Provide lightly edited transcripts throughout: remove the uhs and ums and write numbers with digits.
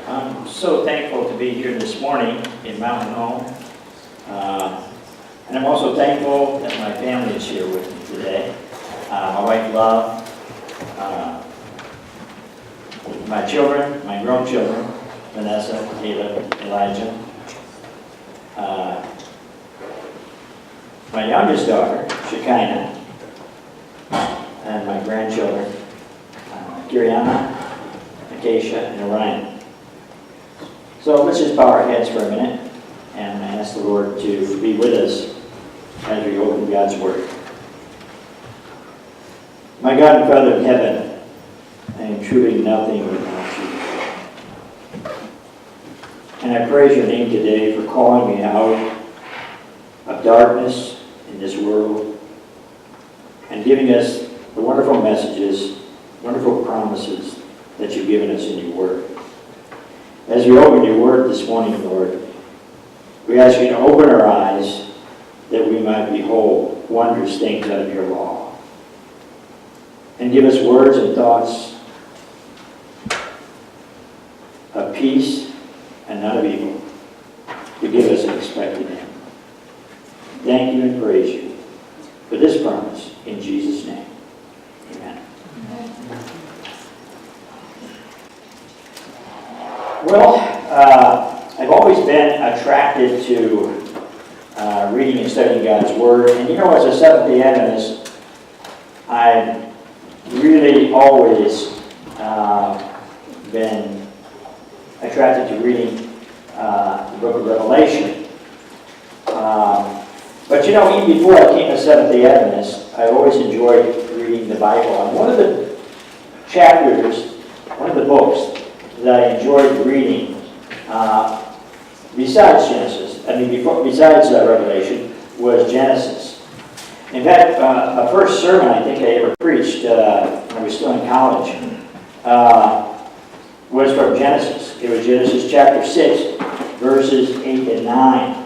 I'm so thankful to be here this morning in Mountain Home. And I'm also thankful that my family is here with me today. My wife, Love, my children, my grown children, Vanessa, Caleb, Elijah. My youngest daughter, Shekinah, and my grandchildren, Kiriana, Acacia, and Orion. So let's just bow our heads for a minute and ask the Lord to be with us as we open God's Word. My God and Father in heaven, I am truly nothing without you. And I praise your name today for calling me out of darkness in this world and giving us the wonderful messages, wonderful promises that you've given us in your Word. As we open your Word this morning, Lord, we ask you to open our eyes that we might behold wondrous things out of your law. And give us words and thoughts of peace and not of evil, to give us an expected end. Thank you and praise you for this promise in Jesus' name. Amen. Well, I've always been attracted to reading and studying God's Word. And you know, as a Seventh-day Adventist, I've really always been attracted to reading the book of Revelation. But you know, even before I became a Seventh-day Adventist, I always enjoyed reading the Bible. And one of the chapters, one of the books that I enjoyed reading, besides Revelation, was Genesis. In fact, the first sermon I think I ever preached when I was still in college was from Genesis. It was Genesis chapter 6, verses 8 and 9.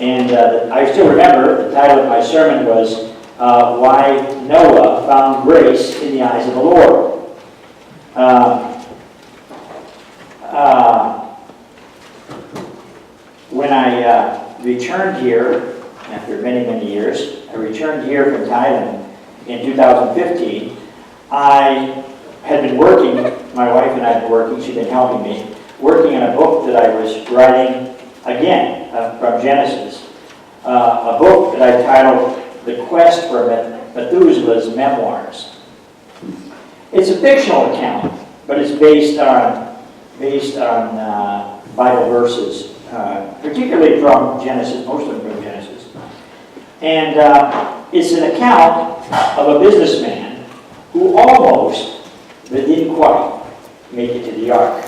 And I still remember the title of my sermon was Why Noah Found Grace in the Eyes of the Lord. When I returned here, after many, many years, I returned here from Thailand in 2015. I had been working, my wife and I had been working, she'd been helping me, working on a book that I was writing, again, from Genesis. A book that I titled The Quest for Methuselah's Memoirs. It's a fictional account, but it's based on Bible verses, particularly from Genesis, most of them from Genesis. And it's an account of a businessman who almost, but didn't quite, make it to the ark.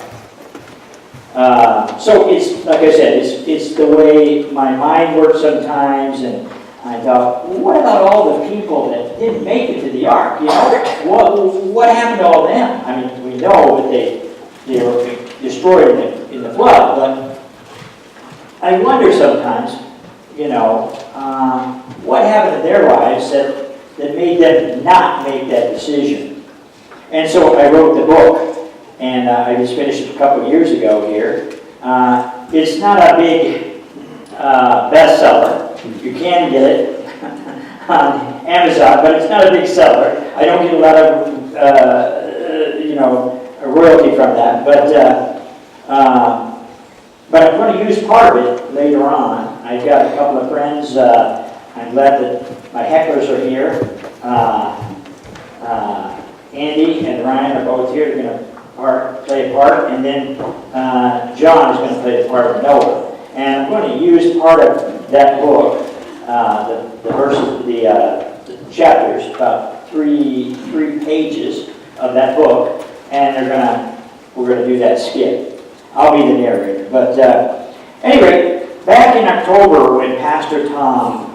So it's, like I said, it's the way my mind works sometimes, and I thought, well, what about all the people that didn't make it to the ark? You know, what happened to all of them? I mean, we know that they were destroyed in the flood, but I wonder sometimes, you know, what happened to their lives that made them not make that decision. And so I wrote the book, and I just finished it a couple of years ago here. It's not a big bestseller. You can get it on Amazon, but it's not a big seller. I don't get a lot of, royalty from that, but I'm going to use part of it later on. I've got a couple of friends. I'm glad that my hecklers are here. Andy and Ryan are both here. They're going to play a part, and then John is going to play the part of Noah. And I'm going to use part of that book, the verses, the chapters, about three pages of that book, and we're going to do that skit. I'll be the narrator. But anyway, back in October when Pastor Tom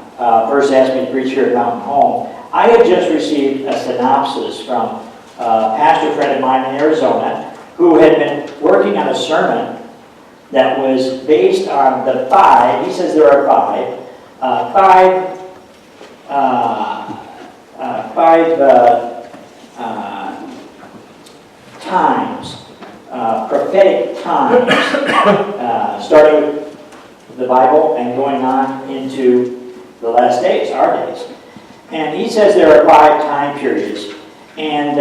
first asked me to preach here at Mountain Home, I had just received a synopsis from a pastor friend of mine in Arizona who had been working on a sermon that was based on the five, he says there are five times prophetic times, starting with the Bible and going on into the last days, our days. And he says there are 5 time periods. And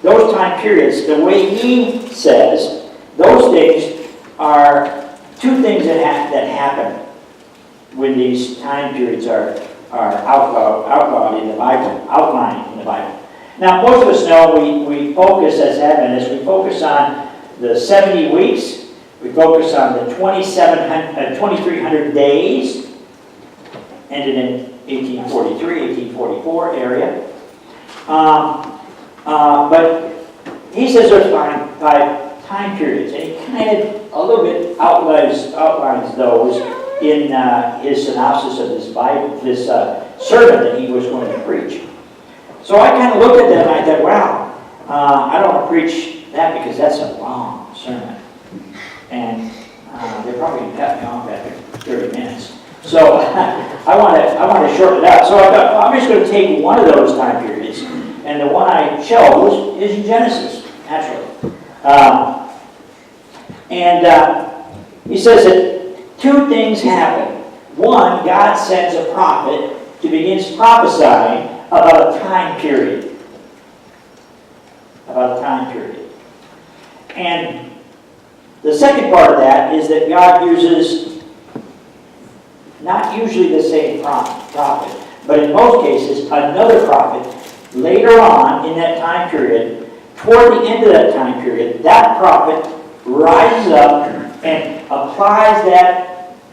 those time periods, the way he says, those things are 2 things that happen when these time periods are outlined in the Bible. Now, most of us know we focus as Adventists, we focus on the 70 weeks, we focus on the 2,300 days, ended in 1843, 1844 area. But he says there's 5 time periods, and he kind of a little bit outlines those in his synopsis of this sermon that he was going to preach. So I kind of looked at that and I thought, wow, I don't want to preach that because that's a long sermon. And they probably cut me off after 30 minutes. So I want to shorten it up. So I thought, well, I'm just going to take one of those time periods, and the one I chose is Genesis, naturally. He says that 2 things happen. One, God sends a prophet to begin prophesying about a time period. And the second part of that is that God uses not usually the same prophet, but in most cases another prophet later on in that time period. Toward the end of that time period, that prophet rises up and applies that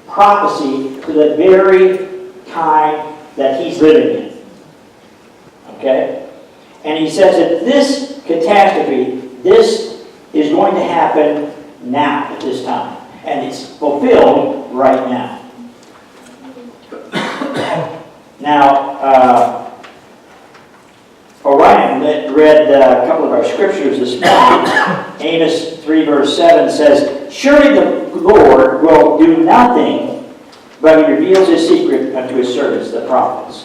prophecy to the very time that he's living in. Okay? And he says that this catastrophe, this is going to happen now at this time. And it's fulfilled right now. Now, Orion read a couple of our scriptures this morning. Amos 3 verse 7 says, "Surely the Lord will do nothing, but he reveals his secret unto his servants, the prophets."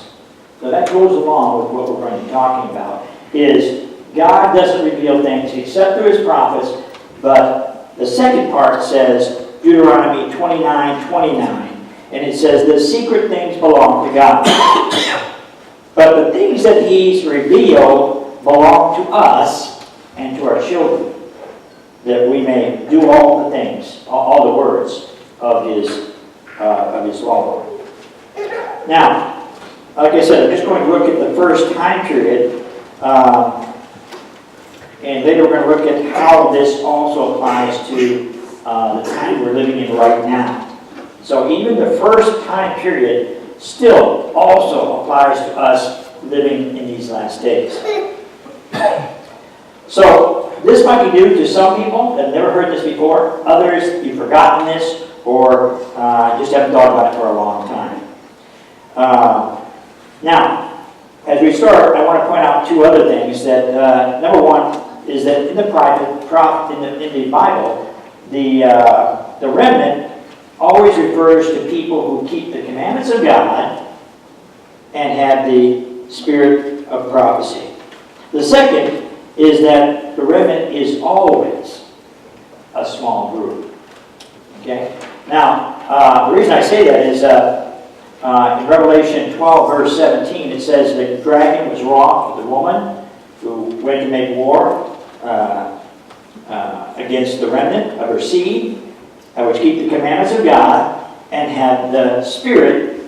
So that goes along with what we're going to be talking about, is God doesn't reveal things except through his prophets, but the second part says, Deuteronomy 29:29, and it says, "The secret things belong to God. But the things that he's revealed belong to us and to our children, that we may do all the things, all the words of his law." Now, like I said, I'm just going to look at the first time period, and later we're going to look at how this also applies to the time we're living in right now. So even the first time period still also applies to us living in these last days. So this might be new to some people that have never heard this before. Others, you've forgotten this, or just haven't thought about it for a long time. Now, as we start, I want to point out 2 other things. That number one is that in the Bible, the remnant always refers to people who keep the commandments of God and have the spirit of prophecy. The second is that the remnant is always a small group. Okay? Now, the reason I say that is in Revelation 12, verse 17, it says the dragon was wroth with the woman who went to make war against the remnant of her seed, which keep the commandments of God and have the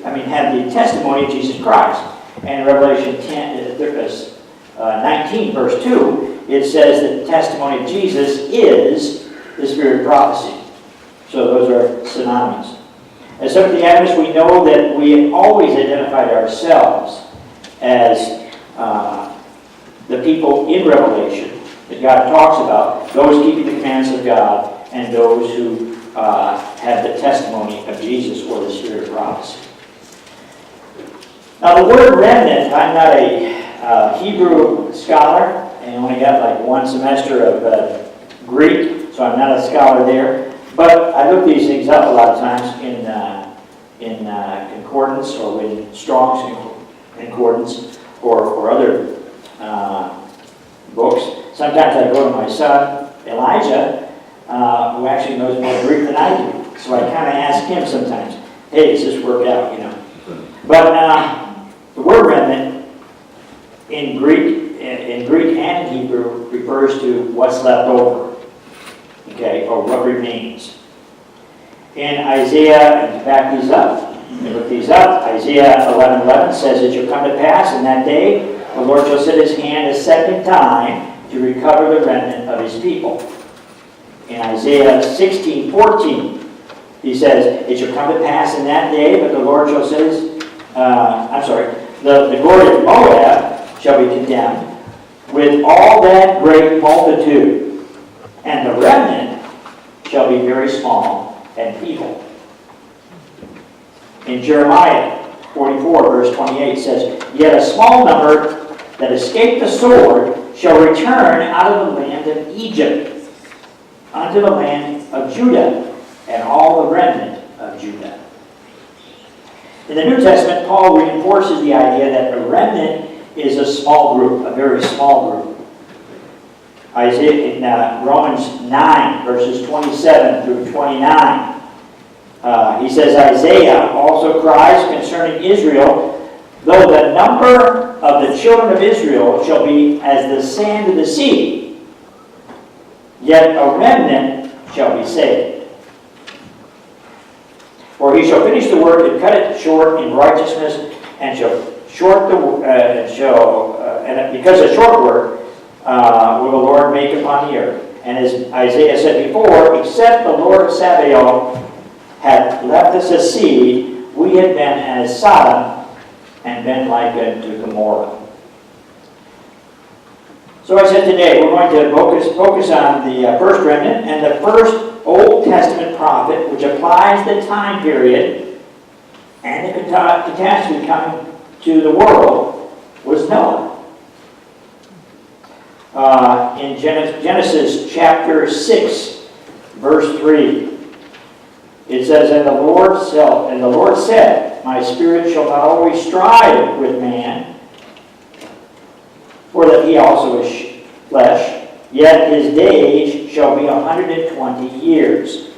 have the testimony of Jesus Christ. And in Revelation 19, verse 2, it says that the testimony of Jesus is the spirit of prophecy. So those are synonymous. As Seventh-day Adventists, we know that we have always identified ourselves as the people in Revelation that God talks about, those keeping the commandments of God and those who have the testimony of Jesus or the spirit of prophecy. Now the word remnant, I'm not a Hebrew scholar, and only got like 1 semester of Greek, so I'm not a scholar there. But I look these things up a lot of times in concordance, or in Strong's concordance, or other books. Sometimes I go to my son Elijah actually knows more Greek than I do. So I kind of ask him sometimes, hey, does this work out, But the word remnant in Greek and in Hebrew refers to what's left over, okay, or what remains. In Isaiah, and to back these up, look these up, Isaiah 11:11 says, it shall come to pass in that day, the Lord shall set his hand a second time to recover the remnant of his people. In Isaiah 16:14, he says, it shall come to pass in that day, but the Lord shall set his, the glory of Moab shall be condemned with all that great multitude, and the remnant shall be very small and feeble. In Jeremiah 44, verse 28 says, yet a small number that escaped the sword shall return out of the land of Egypt unto the land of Judah, and all the remnant of Judah. In the New Testament, Paul reinforces the idea that the remnant is a small group, a very small group. Isaiah in Romans 9, verses 27 through 29. He says, Isaiah also cries concerning Israel, though the number of the children of Israel shall be as the sand of the sea, yet a remnant shall be saved. For he shall finish the work and cut it short in righteousness, and shall short the and because of short work will the Lord make upon the earth. And as Isaiah said before, except the Lord of Sabaoth had left us a seed, we had been as Sodom and been like unto Gomorrah. So I said today we're going to focus on the first remnant and the first Old Testament prophet, which applies the time period and the catastrophe coming to the world, was Noah. In Genesis chapter 6, verse 3, it says, And the Lord said, My spirit shall not always strive with man, for that he also is flesh, yet his days shall be 120 years.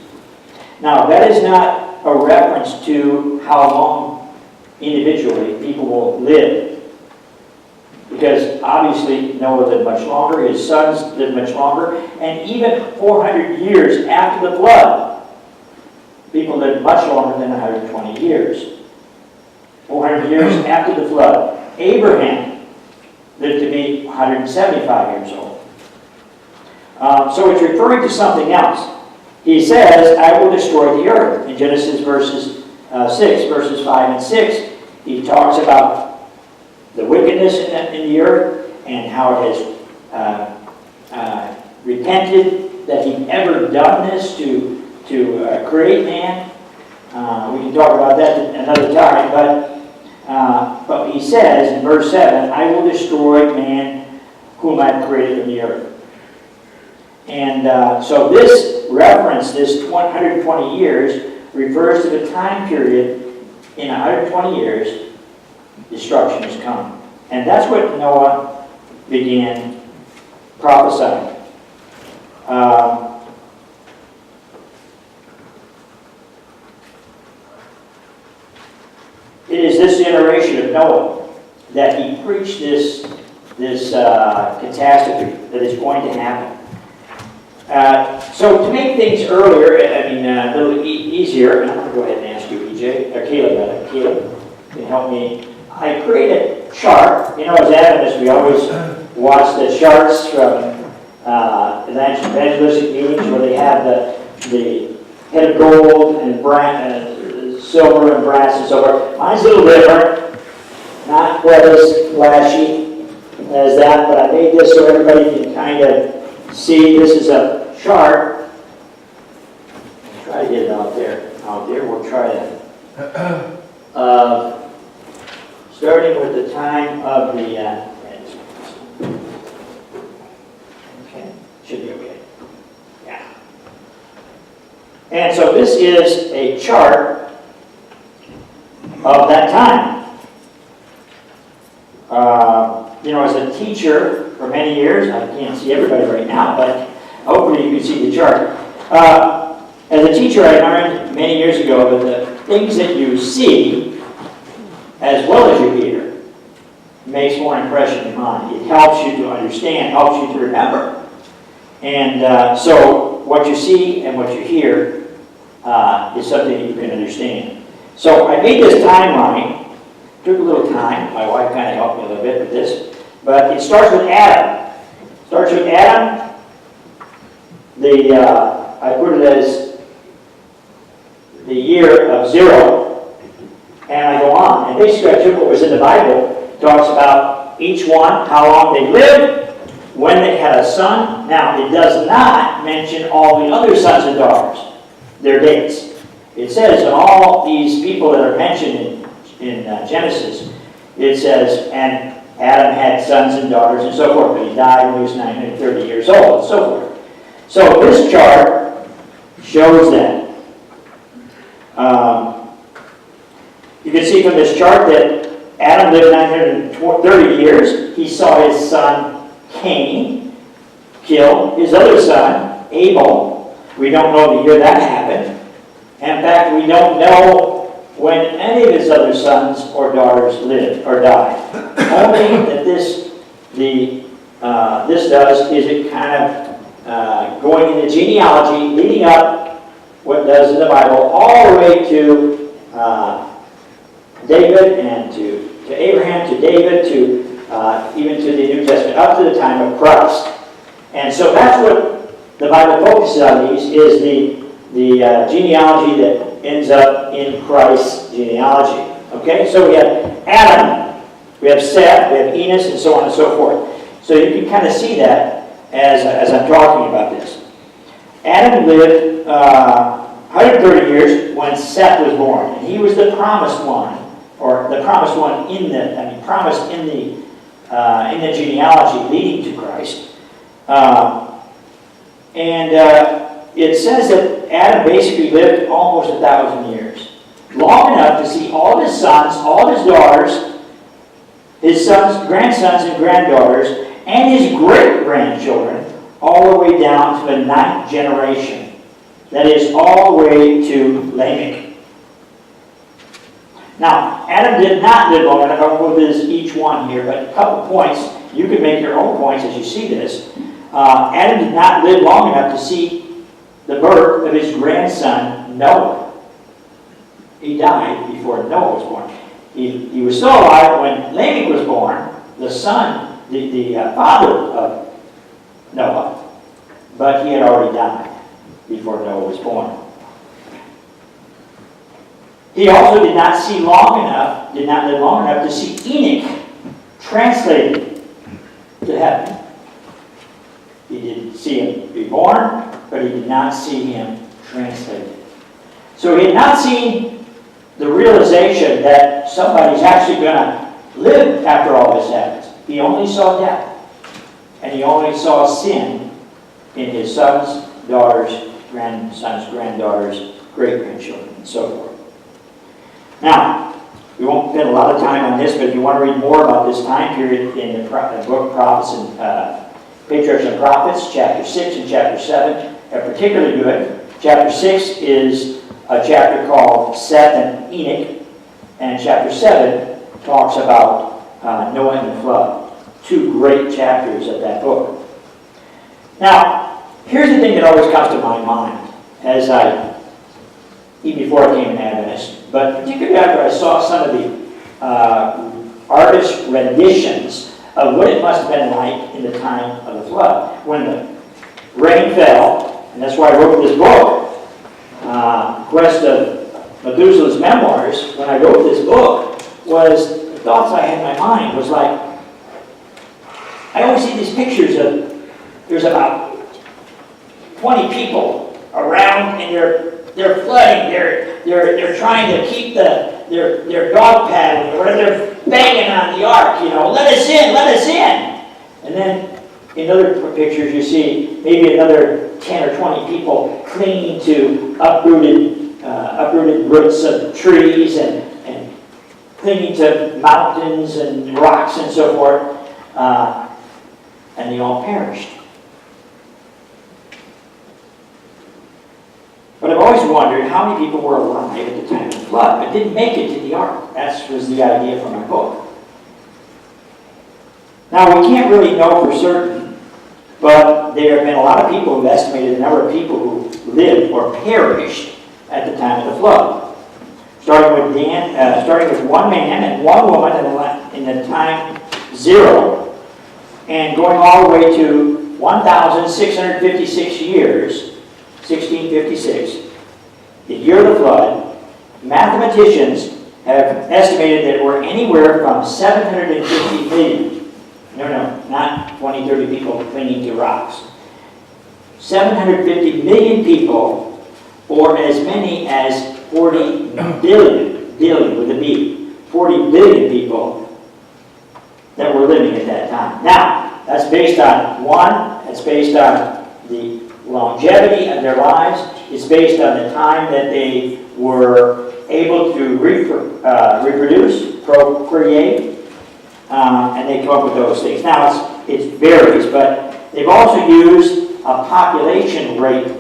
Now, that is not a reference to how long individually people will live. Because obviously Noah lived much longer, his sons lived much longer, and even 400 years after the flood, people lived much longer than 120 years. 400 years after the flood, Abraham lived to be 175 years old. So it's referring to something else. He says, I will destroy the earth. In Genesis 6, verses 5 and 6, he talks about the wickedness in the earth and how it has repented that he ever done this to create man. We can talk about that another time, but he says in verse 7, I will destroy man whom I have created in the earth. And so this reference, this 120 years, refers to the time period in 120 years destruction has come. And that's what Noah began prophesying. It is this generation of Noah that he preached this catastrophe that is going to happen. So to make things earlier, a little easier, and I'm going to go ahead and ask you, EJ, or Caleb, can help me. I created a chart. As Adventists, we always watch the charts from evangelistic meetings where they have the head of gold and silver and brass and so forth. Mine's a little different, not quite as flashy as that, but I made this so everybody can kind of see. This is a chart. Try to get it out there. We'll try to. Starting with the time of the. Okay, should be okay. Yeah. And so this is a chart of that time. As a teacher for many years, I can't see everybody right now, but hopefully you can see the chart. As a teacher, I learned many years ago that the things that you see, as well as you hear, makes more impression in your mind. It helps you to understand, helps you to remember. And so what you see and what you hear is something that you can understand. So I made this timeline. Took a little time. My wife kind of helped me a little bit with this. But it starts with Adam. Starts with Adam. I put it as the year of 0. And I go on. And basically I took what was in the Bible. It talks about each one, how long they lived, when they had a son. Now, it does not mention all the other sons and daughters, their dates. It says that all these people that are mentioned in Genesis, it says, and Adam had sons and daughters and so forth, but he died when he was 930 years old, and so forth. So this chart shows that. You can see from this chart that Adam lived 930 years. He saw his son Cain kill his other son, Abel. We don't know the year that happened. In fact, we don't know when any of his other sons or daughters lived or died. Only that this does is it kind of going in the genealogy, leading up what it does in the Bible, all the way to David and to Abraham, to David, to even to the New Testament, up to the time of Christ. And so that's what the Bible focuses on. These is the genealogy that ends up in Christ's genealogy. Okay, so we have Adam, we have Seth, we have Enos, and so on and so forth. So you can kind of see that as I'm talking about this. Adam lived 130 years when Seth was born, and he was the promised one, or the promised one promised in the genealogy leading to Christ. It says that Adam basically lived almost 1,000 years. Long enough to see all of his sons, all of his daughters, his sons, grandsons, and granddaughters, and his great-grandchildren, all the way down to the 9th generation. That is, all the way to Lamech. Now, Adam did not live long enough. I won't go through each one here, but a couple points. You can make your own points as you see this. Adam did not live long enough to see the birth of his grandson, Noah. He died before Noah was born. He was still alive when Lamech was born, the son, the father of Noah, but he had already died before Noah was born. He also did not live long enough to see Enoch translated to heaven. He did see him be born, but he did not see him translated. So he had not seen the realization that somebody's actually going to live after all this happens. He only saw death. And he only saw sin in his sons, daughters, grandsons, granddaughters, great-grandchildren, and so forth. Now, we won't spend a lot of time on this, but if you want to read more about this time period in the book of Prophets and Patriarchs and Prophets, chapter 6 and chapter 7 are particularly good. Chapter 6 is a chapter called Seth and Enoch, and chapter 7 talks about Noah and the flood. 2 great chapters of that book. Now, here's the thing that always comes to my mind as even before I became an Adventist, but particularly after I saw some of the artist renditions of what it must have been like in the time of the flood. When the rain fell, and that's why I wrote this book, Quest of Methuselah's Memoirs. When I wrote this book, was the thoughts I had in my mind was like, I always see these pictures of, there's about 20 people around, and they're flooding, they're trying to keep their dog paddling, or they're banging on the ark, let us in, let us in. And then in other pictures you see maybe another 10 or 20 people clinging to uprooted roots of trees and clinging to mountains and rocks and so forth, and they all perished. But I've always always wondered how many people were alive at the time of the flood, but didn't make it to the ark. That was the idea for my book. Now, we can't really know for certain, but there have been a lot of people who've estimated the number of people who lived or perished at the time of the flood. Starting with one man and one woman in the time 0, and going all the way to 1,656 years, 1656, the year of the flood. Mathematicians have estimated that we're anywhere from 750 million. No, not 20, 30 people clinging to rocks. 750 million people, or as many as 40 billion with a B, 40 billion people that were living at that time. Now, that's based on the longevity of their lives. It's based on the time that they were able to reproduce, procreate, and they come up with those things. Now, it varies, but they've also used a population rate.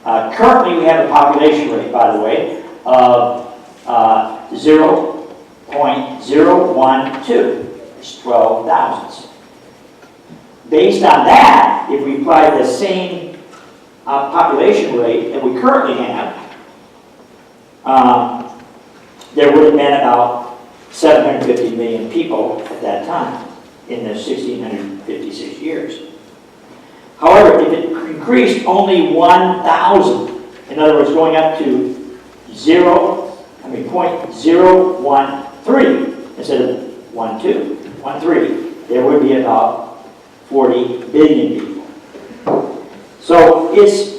Currently, we have a population rate, by the way, of 0.012. It's 12 thousandths. Based on that, if we apply the same population rate that we currently have, there would have been about 750 million people at that time in the 1656 years. However, if it increased only 1,000, in other words, going up to 0.013 instead of 13, there would be about 40 billion people. So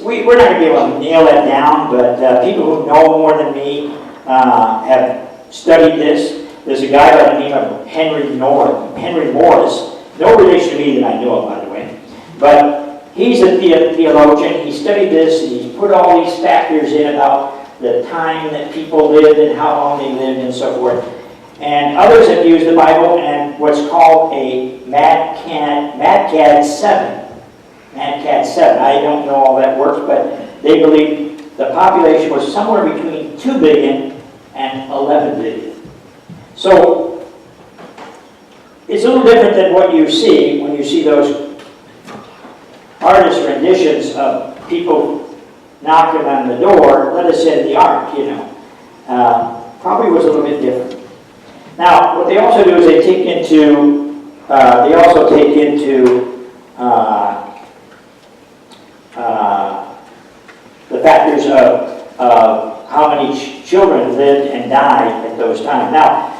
we're not going to be able to nail that down, but people who know more than me have studied this. There's a guy by the name of Henry Morris, no relation to me that I know of, by the way, but he's a theologian. He studied this, and he put all these factors in about the time that people lived and how long they lived and so forth. And others have used the Bible and what's called a MADCAD 7. MADCAD 7. I don't know how that works, but they believe the population was somewhere between 2 billion and 11 billion. So it's a little different than what you see when you see those artist renditions of people knocking on the door, let us in the ark, probably was a little bit different. Now, what they also do is they take into the factors of how many children lived and died at those times. Now,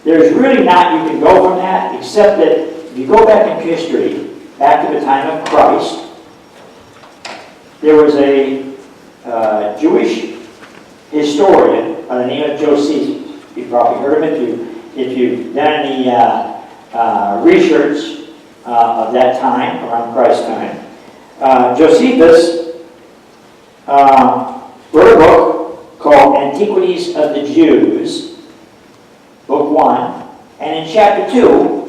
there's really not, you can go from that, except that if you go back in history, back to the time of Christ, there was a Jewish historian by the name of Josephus. You've probably heard of it if you've done any research of that time, around Christ's time. Josephus wrote a book called Antiquities of the Jews, Book 1, and in chapter 2,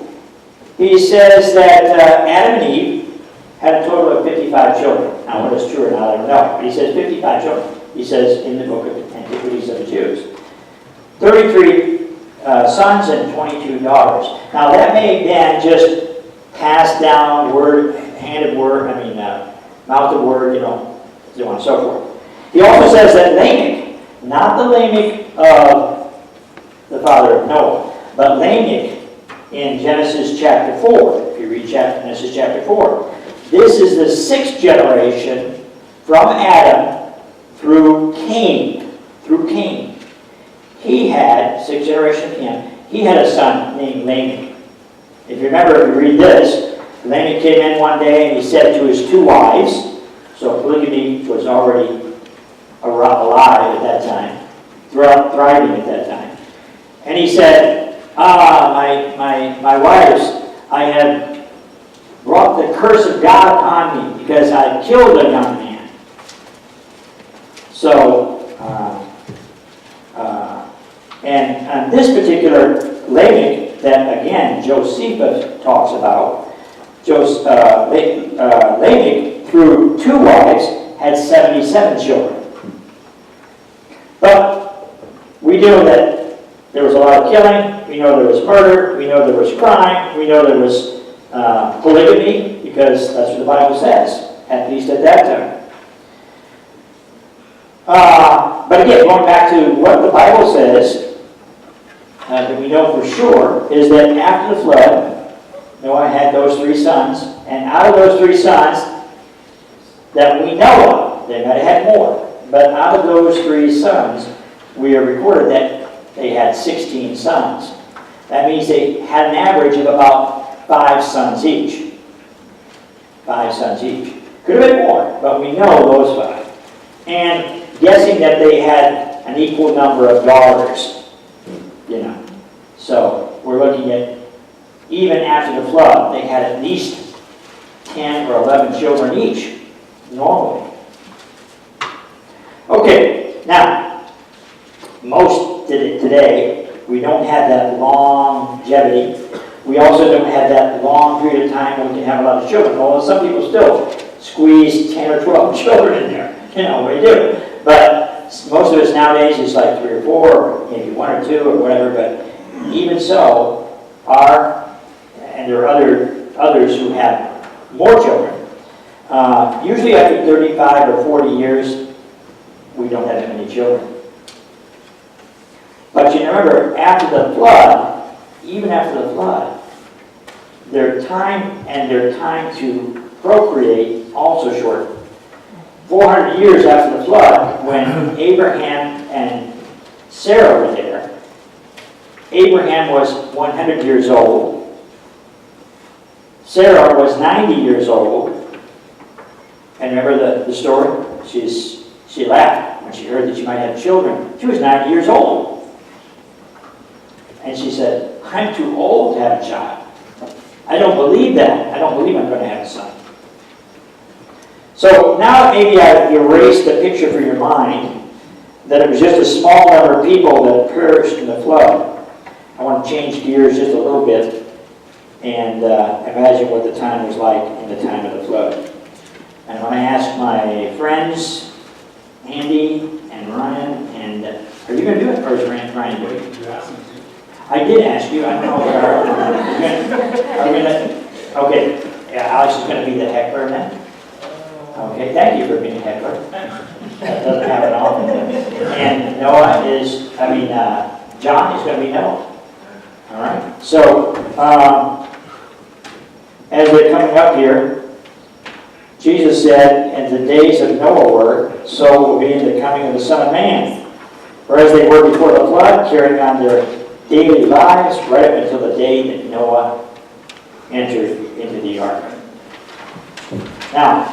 he says that Adam and Eve had a total of 55 children. Now, whether it's true or not, I don't know, but he says 55 children. He says in the book of Antiquities of the Jews. 33 sons and 22 daughters. Now, that may have been just passed down, mouth of word, so on and so forth. He also says that Lamech, not the Lamech of the father of Noah, but Lamech in Genesis chapter 4, if you read Genesis chapter 4, this is the 6th generation from Adam through Cain. He had, 6th generation of him, he had a son named Lamech. If you remember, if you read this, Lamech came in one day and he said to his 2 wives, so polygamy was already alive at that time, thriving at that time. And he said, my wives, I have brought the curse of God upon me because I killed a young man. So, and on this particular Lamech that, again, Josephus talks about, Lamech, through 2 wives, had 77 children. we know that there was a lot of killing, we know there was murder, we know there was crime, we know there was polygamy, because that's what the Bible says, at least at that time. But again, going back to what the Bible says, that we know for sure, is that after the flood, Noah had those 3 sons, and out of those 3 sons that we know of, they might have had more, but out of those 3 sons, we are recorded that they had 16 sons. That means they had an average of about 5 sons each. 5 sons each. Could have been more, but we know those 5. And guessing that they had an equal number of daughters, you know. So we're looking at, even after the flood, they had at least 10 or 11 children each, normally. Okay, now, most today, we don't have that longevity. We also don't have that long period of time when we can have a lot of children. Although some people still squeeze 10 or 12 children in there. You know, we do. But most of us nowadays is like 3 or 4, or maybe 1 or 2 or whatever. But even so, and there are others who have more children. Usually after 35 or 40 years, we don't have that many children. But you remember, after the flood, even after the flood, their time to procreate also shortened. 400 years after the flood, when Abraham and Sarah were there, Abraham was 100 years old. Sarah was 90 years old. And remember the story? She laughed when she heard that she might have children. She was 90 years old. And she said, I'm too old to have a child. I don't believe that. I don't believe I'm going to have a son. So now maybe I've erased the picture from your mind that it was just a small number of people that perished in the flood. I want to change gears just a little bit and imagine what the time was like in the time of the flood. And I want to ask my friends, Andy and Ryan, and are you going to do it, or is Ryan doing it? You asked me to. I did ask you. I don't know if are we gonna, okay. Yeah, Alex is going to be the heckler then. Okay, thank you for being a heckler. That doesn't happen often. And Noah John is going to be Noah. All right. So, as we're coming up here, Jesus said, "And the days of Noah were, so will be in the coming of the Son of Man. For as they were before the flood, carrying on their daily lives, right up until the day that Noah entered into the ark." Now,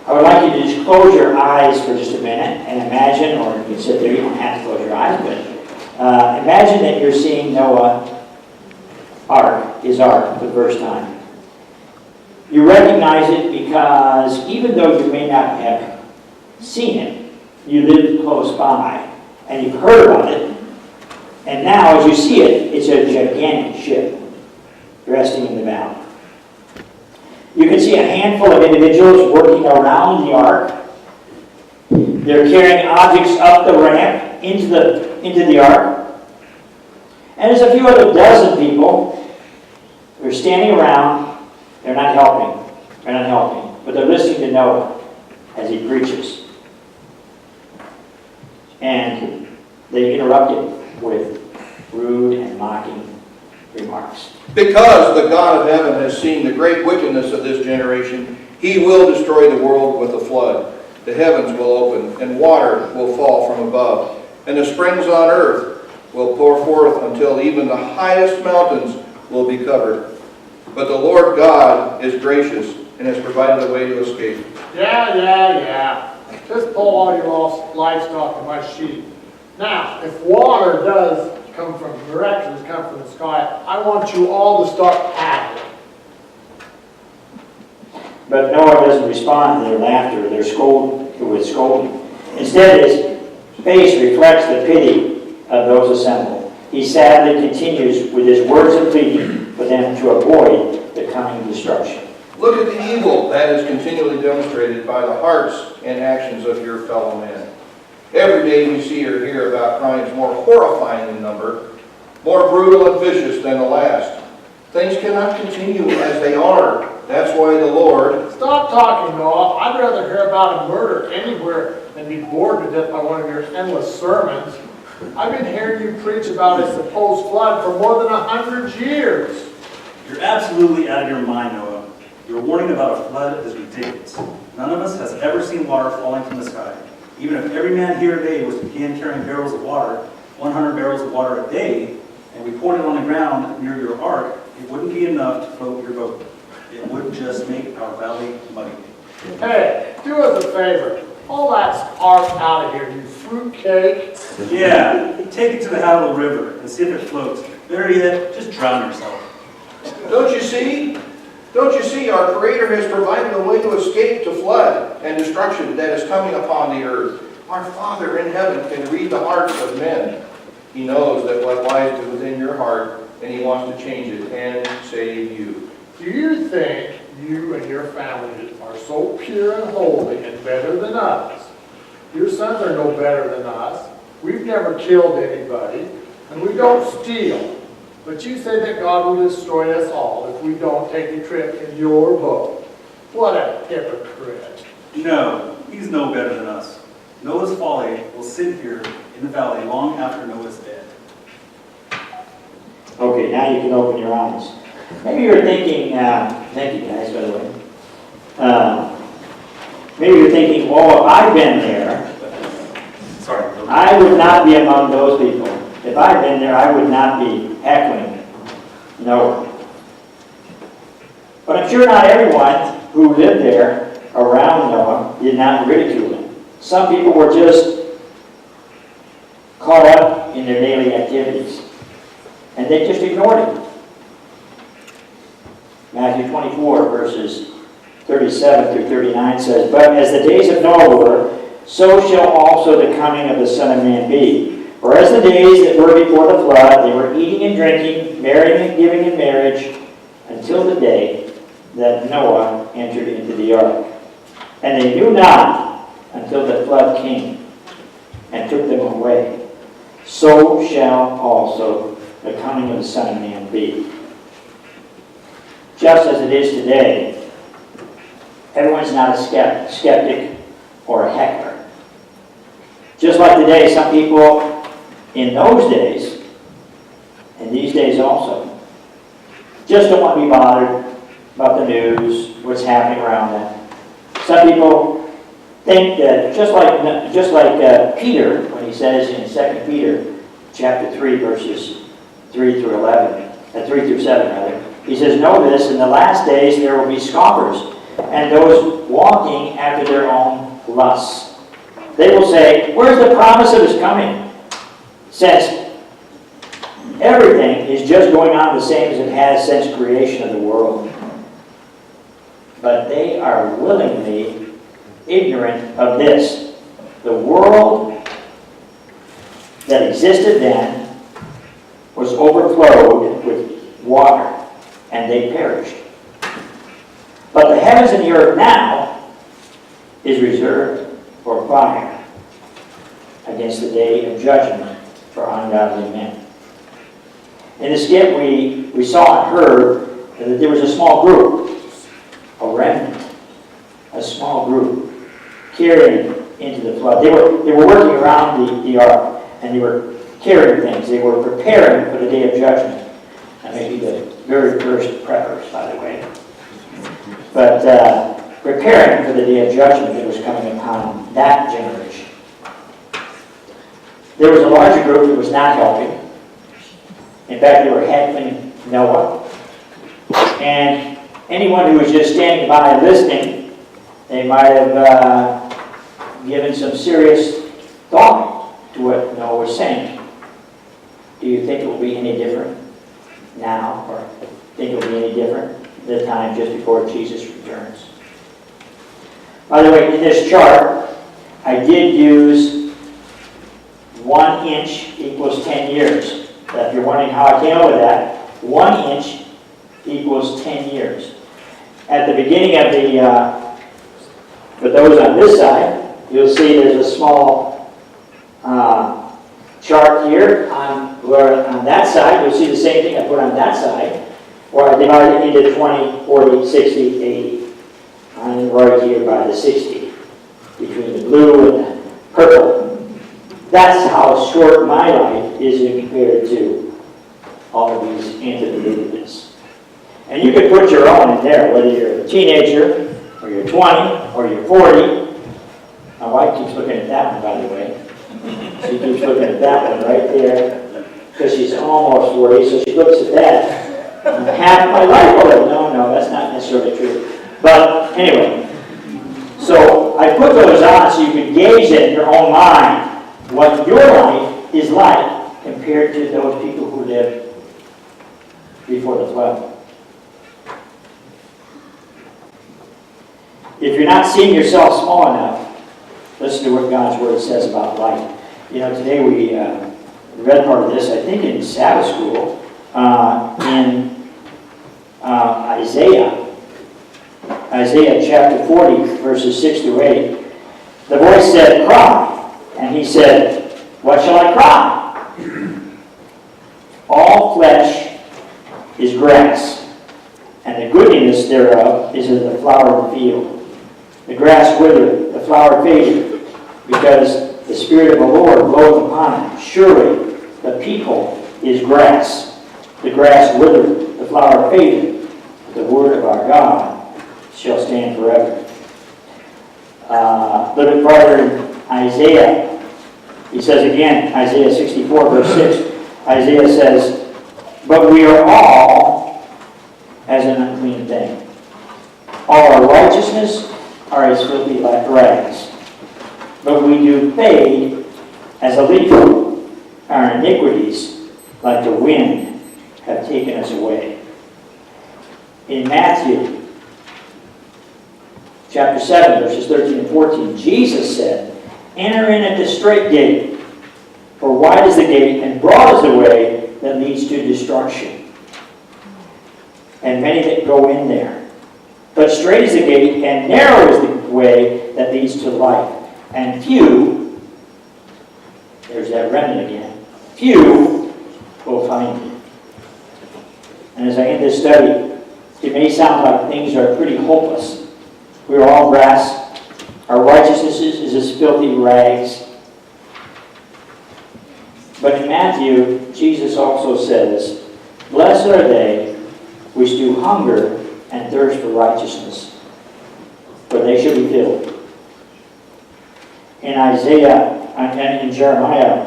I would like you to just close your eyes for just a minute and imagine, or you can sit there, you don't have to close your eyes, but imagine that you're seeing Noah's ark for the first time. You recognize it because even though you may not have seen it, you lived close by and you've heard about it, and now as you see it, it's a gigantic ship resting in the valley. You can see a handful of individuals working around the ark. They're carrying objects up the ramp into the ark. And there's a few other dozen people who are standing around. They're not helping. But they're listening to Noah as he preaches. And they interrupt him with rude and mocking remarks. Because the God of heaven has seen the great wickedness of this generation, he will destroy the world with a flood. The heavens will open, and water will fall from above, and the springs on earth will pour forth until even the highest mountains will be covered. But the Lord God is gracious and has provided a way to escape. Yeah. Just pull all your livestock and my sheep. Now, if water does come from directions, come from the sky, I want you all to start paddling. But Noah doesn't respond to their laughter, their scolding. Instead, his face reflects the pity of those assembled. He sadly continues with his words of pleading for them to avoid the coming destruction. Look at the evil that is continually demonstrated by the hearts and actions of your fellow men. Every day we see or hear about crimes more horrifying in number, more brutal and vicious than the last. Things cannot continue as they are. That's why the Lord... Stop talking, Noah. I'd rather hear about a murder anywhere than be bored to death by one of your endless sermons. I've been hearing you preach about a supposed flood for more than 100 years. You're absolutely out of your mind, Noah. Your warning about a flood is ridiculous. None of us has ever seen water falling from the sky. Even if every man here today was to begin carrying barrels of water, 100 barrels of water a day, and we poured it on the ground near your ark, it wouldn't be enough to float your boat. It would just make our valley muddy. Hey, do us a favor. Pull that ark out of here, you fruitcake. Yeah, take it to the Hattle River and see if it floats. Better yet, just drown yourself. Don't you see? Don't you see? Our Creator has provided a way to escape to flood and destruction that is coming upon the earth. Our Father in heaven can read the hearts of men. He knows that what lies within your heart, and He wants to change it and save you. Do you think you and your family are so pure and holy and better than us? Your sons are no better than us. We've never killed anybody, and we don't steal. But you say that God will destroy us all if we don't take a trip in your boat. What a hypocrite. No, he's no better than us. Noah's folly will sit here in the valley long after Noah's dead. Okay, now you can open your eyes. Maybe you're thinking, thank you guys, by the way. Maybe you're thinking, oh, if I've been there, Sorry. I would not be among those people. If I'd been there, I would not be heckling Noah. But I'm sure not everyone who lived there around Noah did not ridicule him. Some people were just caught up in their daily activities, and they just ignored him. Matthew 24, verses 37 through 39 says, "But as the days of Noah were, so shall also the coming of the Son of Man be. For as the days that were before the flood, they were eating and drinking, marrying and giving in marriage, until the day that Noah entered into the ark. And they knew not until the flood came and took them away. So shall also the coming of the Son of Man be." Just as it is today, everyone's not a skeptic or a heckler. Just like today, some people in those days, and these days also, just don't want to be bothered about the news, what's happening around them. Some people think that just like Peter, when he says in 2 Peter chapter 3, verses 3 through 7 rather, he says, "Know this, in the last days there will be scoffers, and those walking after their own lusts. They will say, 'Where's the promise of His coming?' Since everything is just going on the same as it has since creation of the world. But they are willingly ignorant of this. The world that existed then was overflowed with water, and they perished. But the heavens and the earth now is reserved for fire against the day of judgment for ungodly men." In the skit, we saw and heard that there was a small group, a remnant, a small group, carrying into the flood. They were working around the ark, and they were carrying things. They were preparing for the day of judgment. That may be the very first preppers, by the way. But preparing for the day of judgment that was coming upon that generation. There was a larger group that was not helping. In fact, they were heckling Noah. And anyone who was just standing by listening, they might have given some serious thought to what Noah was saying. Do you think it will be any different now, or think it will be any different the time just before Jesus returns? By the way, in this chart, I did use 1 inch equals 10 years. If you're wondering how I came up with that, 1 inch equals 10 years. At the beginning of the, for those on this side, you'll see there's a small chart here where on that side, you'll see the same thing I put on that side, where I divided it into 20, 40, 60, 80. I'm right here by the 60, between the blue and the purple. That's how short my life is compared to all of these antediluvians. And you can put your own in there, whether you're a teenager, or you're 20, or you're 40. My wife keeps looking at that one, by the way. She keeps looking at that one right there, because she's almost 40, so she looks at that. Half my life already. No, that's not necessarily true. But anyway, so I put those on so you can gauge it in your own mind what your life is like compared to those people who lived before the flood. If you're not seeing yourself small enough, listen to what God's Word says about life. You know, today we read part of this, I think in Sabbath school, in Isaiah chapter 40, verses 6 to 8. The voice said, "Cry." And he said, "What shall I cry? All flesh is grass, and the goodliness thereof is as the flower of the field. The grass withereth, the flower fadeth, because the Spirit of the Lord bloweth upon it. Surely the people is grass. The grass withereth, the flower fadeth, but the word of our God shall stand forever." A little bit farther in Isaiah, he says again, Isaiah 64, verse 6, Isaiah says, "But we are all as an unclean thing. All our righteousness are as filthy like rags. But we do fade as a leaf. Our iniquities, like the wind, have taken us away." In Matthew chapter 7, verses 13 and 14, Jesus said, "Enter in at the strait gate, for wide is the gate and broad is the way that leads to destruction, and many that go in there. But straight is the gate and narrow is the way that leads to life, and few," there's that remnant again, "few will find it." And as I end this study, it may sound like things are pretty hopeless. We are all grass. Our righteousness is as filthy rags. But in Matthew, Jesus also says, "Blessed are they which do hunger and thirst for righteousness, for they shall be filled." In Isaiah and in Jeremiah,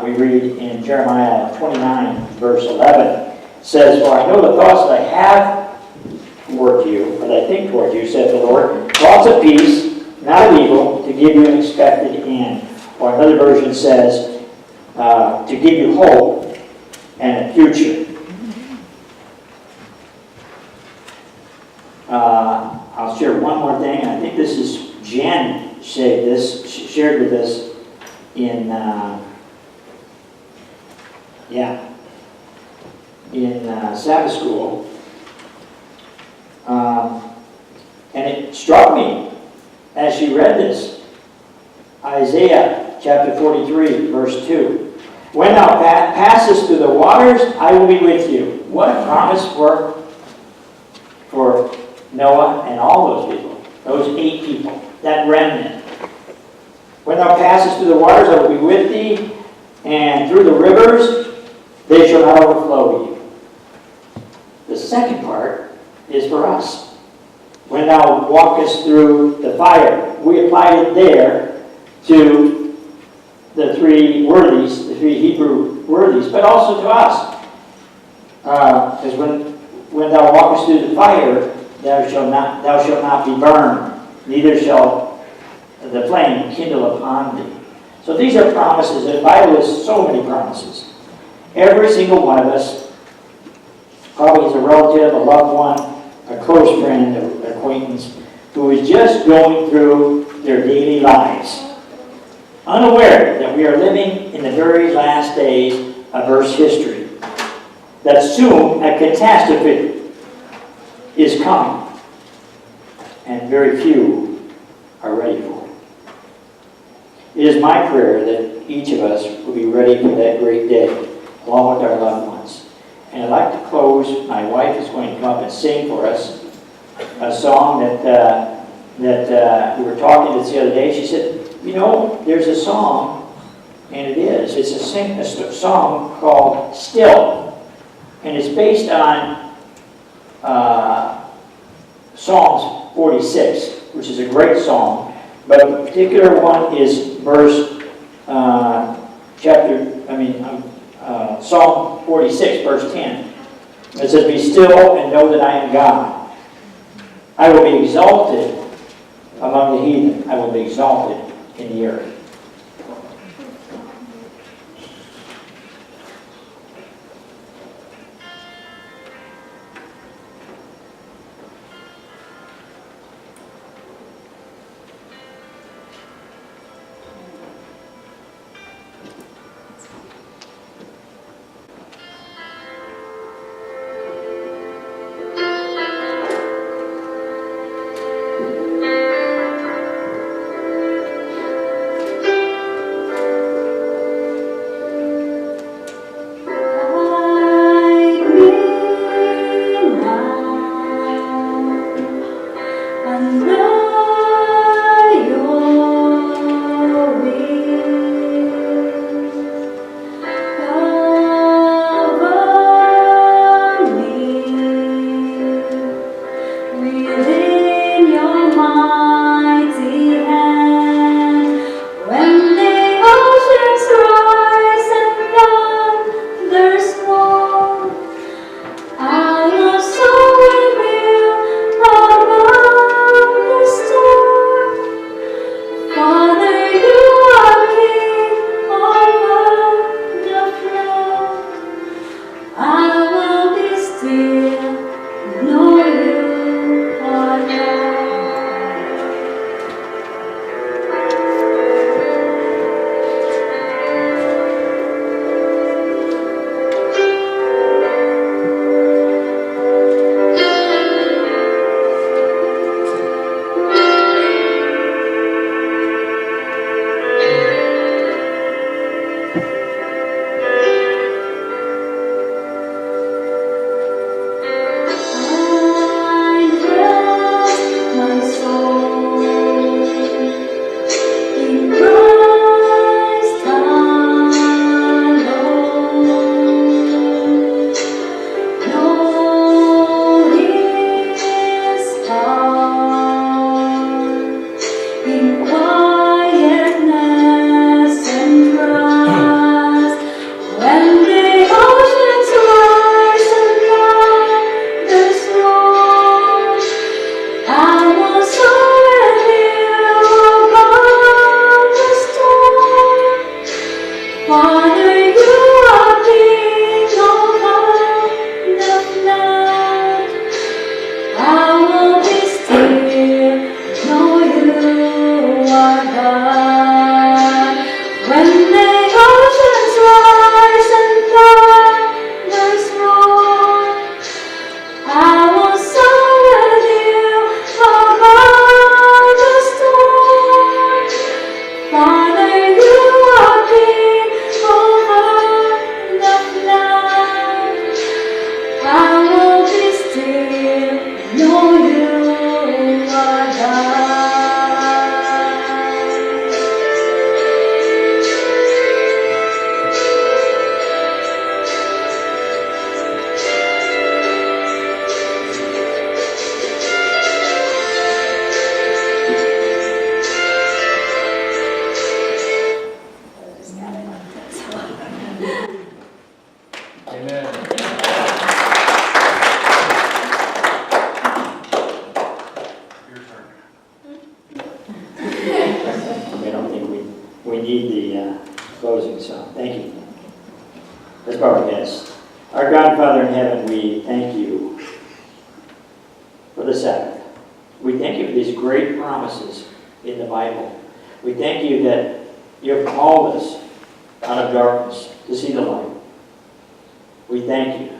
we read in Jeremiah 29, verse 11, says, "For I know the thoughts that I have toward you, or that I think toward you, saith the Lord, thoughts of peace, not of evil, to give you an expected end." Or another version says, to give you hope and a future. I'll share one more thing. I think this is Jen shared with us in Sabbath school. And it struck me as she read this. Isaiah chapter 43, verse 2. "When thou passest through the waters, I will be with you." What a promise for Noah and all those people, those 8 people, that remnant. "When thou passest through the waters, I will be with thee, and through the rivers, they shall not overflow you." The second part is for us. "When thou walkest through the fire," we applied it there to the 3 worthies, the 3 Hebrew worthies, but also to us. Because when thou walkest through the fire, thou shalt not be burned, neither shall the flame kindle upon thee. So these are promises. The Bible is so many promises. Every single one of us probably is a relative, a loved one, a close friend, an acquaintance, who is just going through their daily lives, unaware that we are living in the very last days of Earth's history, that soon a catastrophe is coming, and very few are ready for it. It is my prayer that each of us will be ready for that great day, along with our loved ones. And I'd like to close. My wife is going to come up and sing for us a song that we were talking to the other day. She said, you know, there's a song, and it's a song called Still. And it's based on Psalms 46, which is a great song. But a particular one is Psalm 46, verse 10. It says, be still and know that I am God. I will be exalted among the heathen. I will be exalted in the earth. Closing song. Thank you. Let's bow our heads. Our God and Father in heaven, we thank you for the Sabbath. We thank you for these great promises in the Bible. We thank you that you have called us out of darkness to see the light. We thank you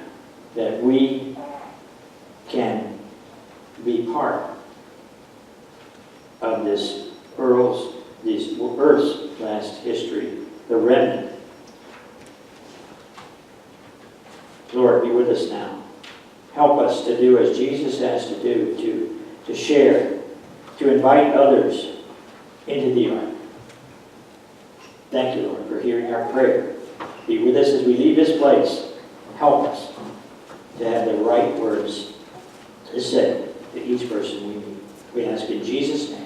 that we can be part of this pearls this earth's last history, the remnant. Lord, be with us now. Help us to do as Jesus has to do, to share, to invite others into the ark. Thank you, Lord, for hearing our prayer. Be with us as we leave this place. Help us to have the right words to say to each person we meet. We ask in Jesus' name.